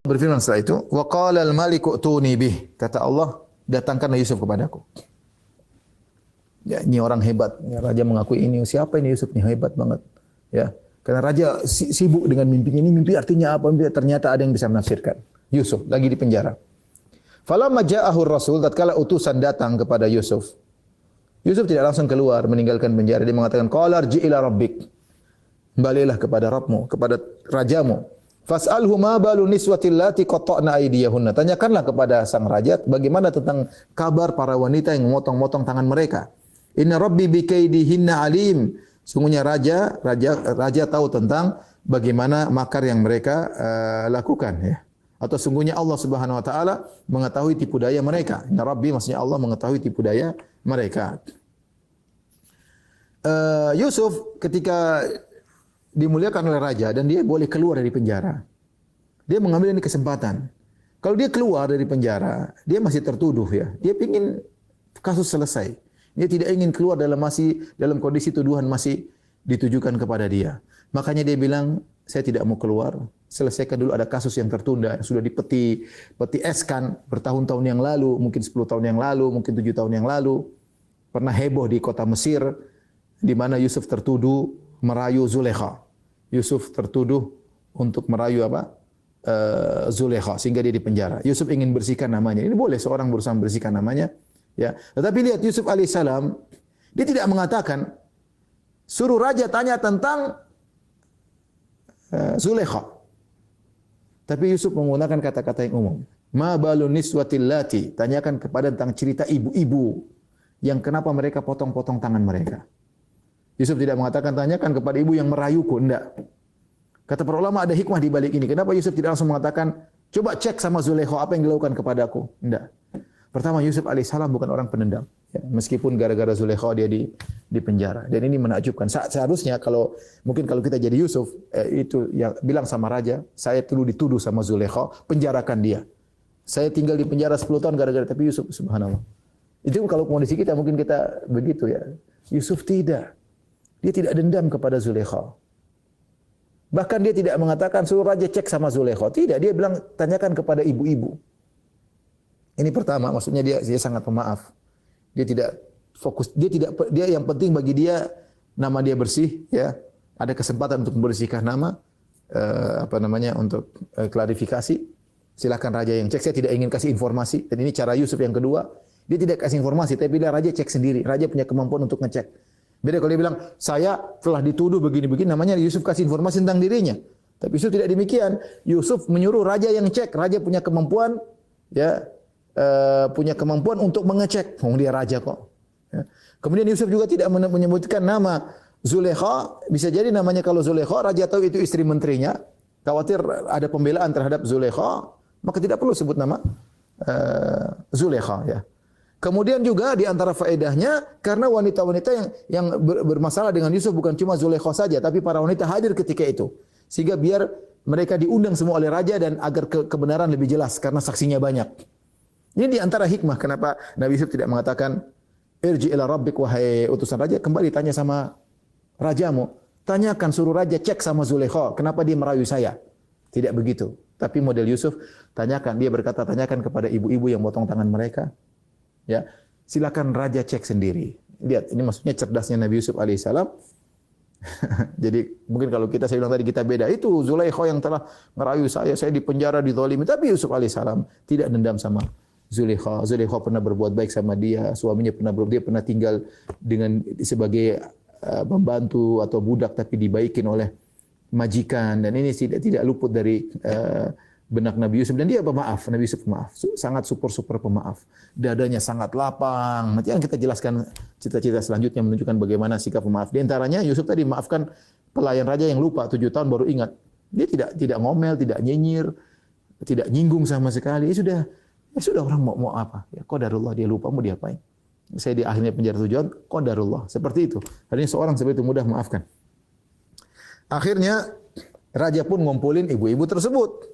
berfirman setelah itu, wa qala al-maliku utuni bih. Kata Allah, datangkanlah Yusuf kepadaku. Ya, ini orang hebat. Ya, raja mengakui ini. Siapa ini Yusuf? Ini hebat banget. Ya, karena raja sibuk dengan mimpinya. Ini mimpi artinya apa? Ternyata ada yang bisa menafsirkan. Yusuf lagi di penjara. Falamma ja'ahu rasul, tatkala utusan datang kepada Yusuf. Yusuf tidak langsung keluar meninggalkan penjara. Dia mengatakan, qala arji ila rabbik. Kembalilah kepada Rabbmu, kepada rajamu. Fas'alhu ma balu niswatil lati qatta'na aydiyahunna. Tanyakanlah kepada sang raja bagaimana tentang kabar para wanita yang memotong-motong tangan mereka. Inna rabbi bikaidihinna alim. Sungguhnya raja tahu tentang bagaimana makar yang mereka lakukan, ya. Atau sungguhnya Allah Subhanahu wa taala mengetahui tipu daya mereka. Inna rabbi maksudnya Allah mengetahui tipu daya mereka. Yusuf ketika dimuliakan oleh raja dan dia boleh keluar dari penjara. Dia mengambil ini kesempatan. Kalau dia keluar dari penjara, dia masih tertuduh, ya. Dia ingin kasus selesai. Dia tidak ingin keluar dalam kondisi tuduhan masih ditujukan kepada dia. Makanya dia bilang, saya tidak mau keluar. Selesaikan dulu, ada kasus yang tertunda, yang sudah dipeti eskan bertahun-tahun yang lalu, mungkin 10 tahun yang lalu, mungkin 7 tahun yang lalu. Pernah heboh di kota Mesir, di mana Yusuf tertuduh merayu Zulekha. Yusuf tertuduh untuk merayu apa? Zulekha, sehingga dia dipenjara. Yusuf ingin bersihkan namanya. Ini boleh seorang berusaha membersihkan namanya. Ya, tetapi lihat Yusuf alaihissalam, dia tidak mengatakan suruh raja tanya tentang Zulekha. Tapi Yusuf menggunakan kata-kata yang umum. Ma balun niswatil lati, tanyakan kepada tentang cerita ibu-ibu yang kenapa mereka potong-potong tangan mereka. Yusuf tidak mengatakan tanyakan kepada ibu yang merayuku, enggak. Kata para ulama ada hikmah di balik ini. Kenapa Yusuf tidak langsung mengatakan coba cek sama Zulekha apa yang dilakukan kepadaku? Enggak. Pertama, Yusuf alaihissalam bukan orang pendendam. Ya, meskipun gara-gara Zulekha dia di penjara. Dan ini menakjubkan. Seharusnya mungkin kalau kita jadi Yusuf, itu yang bilang sama raja, saya dituduh sama Zulekha, penjarakan dia. Saya tinggal di penjara 10 tahun gara-gara, tapi Yusuf, subhanallah. Itu kalau kondisi kita mungkin kita begitu, ya. Yusuf tidak. Dia tidak dendam kepada Zulekha. Bahkan dia tidak mengatakan suruh raja cek sama Zulekha. Tidak, dia bilang tanyakan kepada ibu-ibu. Ini pertama, maksudnya dia sangat pemaaf. Dia tidak fokus, dia yang penting bagi dia nama dia bersih, ya. Ada kesempatan untuk membersihkan nama, untuk klarifikasi. Silakan raja yang cek. Saya tidak ingin kasih informasi. Dan ini cara Yusuf yang kedua, dia tidak kasih informasi, tapi dia raja cek sendiri. Raja punya kemampuan untuk ngecek. Beda kalau dia bilang saya telah dituduh begini-begini, namanya Yusuf kasih informasi tentang dirinya. Tapi Yusuf tidak demikian. Yusuf menyuruh raja yang cek. Raja punya kemampuan, ya. Punya kemampuan untuk mengecek. Dia raja kok. Ya. Kemudian Yusuf juga tidak menyebutkan nama Zulekha. Bisa jadi namanya kalau Zulekha, raja tahu itu istri menterinya. Khawatir ada pembelaan terhadap Zulekha, maka tidak perlu sebut nama Zulekha. Ya. Kemudian juga di antara faedahnya, karena wanita-wanita yang bermasalah dengan Yusuf bukan cuma Zulekha saja, tapi para wanita hadir ketika itu. Sehingga biar mereka diundang semua oleh raja dan agar kebenaran lebih jelas karena saksinya banyak. Ini di antara hikmah kenapa Nabi Yusuf tidak mengatakan irji ila rabbik, wahai utusan raja, kembali tanya sama rajamu. Tanyakan, suruh raja cek sama Zulekha, kenapa dia merayu saya. Tidak begitu. Tapi model Yusuf, tanyakan, dia berkata tanyakan kepada ibu-ibu yang potong tangan mereka. Ya, silakan raja cek sendiri. Lihat, ini maksudnya cerdasnya Nabi Yusuf alaihissalam. Jadi mungkin kalau saya bilang tadi kita beda, itu Zulekha yang telah merayu saya dipenjara, dizalimi. Tapi Yusuf alaihissalam tidak dendam sama Zulekha. Zulekha pernah berbuat baik sama dia, suaminya dia pernah tinggal sebagai pembantu atau budak tapi dibaikin oleh majikan, dan ini tidak luput dari benak Nabi Yusuf, dan dia pemaaf. Nabi Yusuf pemaaf, sangat super pemaaf. Dadanya sangat lapang. Nanti yang kita jelaskan cita-cita selanjutnya menunjukkan bagaimana sikap pemaaf. Di antaranya Yusuf tadi maafkan pelayan raja yang lupa 7 tahun baru ingat. Dia tidak ngomel, tidak nyinyir, tidak nyinggung sama sekali. Ya sudah orang mau apa? Ya qadarullah, dia lupa mau diapain. Saya di akhirnya penjara 7 tahun, qadarullah. Seperti itu. Artinya seorang seperti itu mudah memaafkan. Akhirnya raja pun ngumpulin ibu-ibu tersebut.